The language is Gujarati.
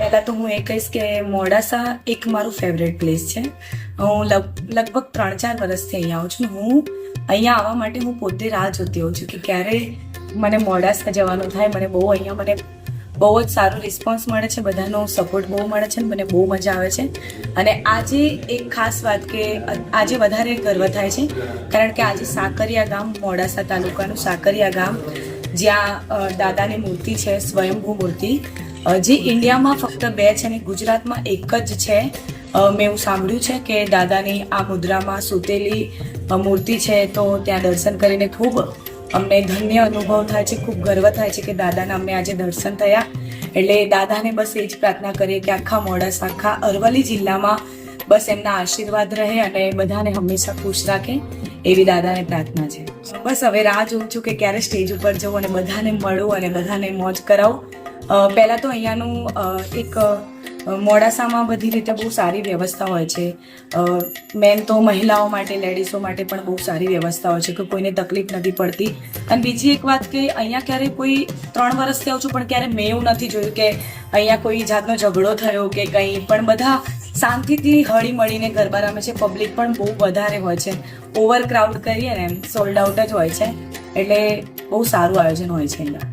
પહેલાં તો હું એ કહીશ કે મોડાસા એક મારું ફેવરેટ પ્લેસ છે. હું લગભગ 3-4 વર્ષથી અહીંયા આવું છું. હું અહીંયા આવવા માટે હું પોતે રાહ જોતી હોઉં છું કે ક્યારે મને મોડાસા જવાનું થાય. મને બહુ જ સારો રિસ્પોન્સ મળે છે, બધાનો સપોર્ટ બહુ મળે છે, મને બહુ મજા આવે છે. અને આજે એક ખાસ વાત કે આજે વધારે ગર્વ થાય છે કારણ કે આજે સાકરિયા ગામ, મોડાસા તાલુકાનું સાકરિયા ગામ, જ્યાં દાદાની મૂર્તિ છે, સ્વયંભૂ મૂર્તિ, જે ઇન્ડિયામાં ફક્ત 2 છે અને ગુજરાતમાં એક જ છે. મેં એવું સાંભળ્યું છે કે દાદાની આ મુદ્રામાં સૂતેલી મૂર્તિ છે, તો ત્યાં દર્શન કરીને ખૂબ અમને ધન્ય અનુભવ થાય છે, ખૂબ ગર્વ થાય છે કે દાદાના અમને આજે દર્શન થયા. એટલે દાદાને બસ એ જ પ્રાર્થના કરીએ કે આખા મોડાસા, આખા અરવલ્લી જિલ્લામાં બસ એમના આશીર્વાદ રહે અને બધાને હંમેશા ખુશ રાખે, એવી દાદાને પ્રાર્થના છે. બસ હવે રાહ જોઉં છું કે ક્યારે સ્ટેજ ઉપર જવું અને બધાને મળું અને બધાને મોજ કરાવું. પહેલાં તો અહીંયાનું એક મોડાસામાં બધી રીતે બહુ સારી વ્યવસ્થા હોય છે. મેન તો મહિલાઓ માટે, લેડીઝો માટે પણ બહુ સારી વ્યવસ્થા હોય છે કે કોઈને તકલીફ નથી પડતી. અને બીજી એક વાત કે અહીંયા ક્યારે કોઈ 3 વર્ષથી આવું છું પણ ક્યારે મેં એવું નથી જોયું કે અહીંયા કોઈ જાતનો ઝઘડો થયો કે કંઈ પણ. બધા શાંતિથી હળી મળીને ગરબા રમે છે. પબ્લિક પણ બહુ વધારે હોય છે, ઓવર ક્રાઉડ કરીએ ને એમ સોલ્ડ આઉટ જ હોય છે. એટલે બહુ સારું આયોજન હોય છે અહીંયા.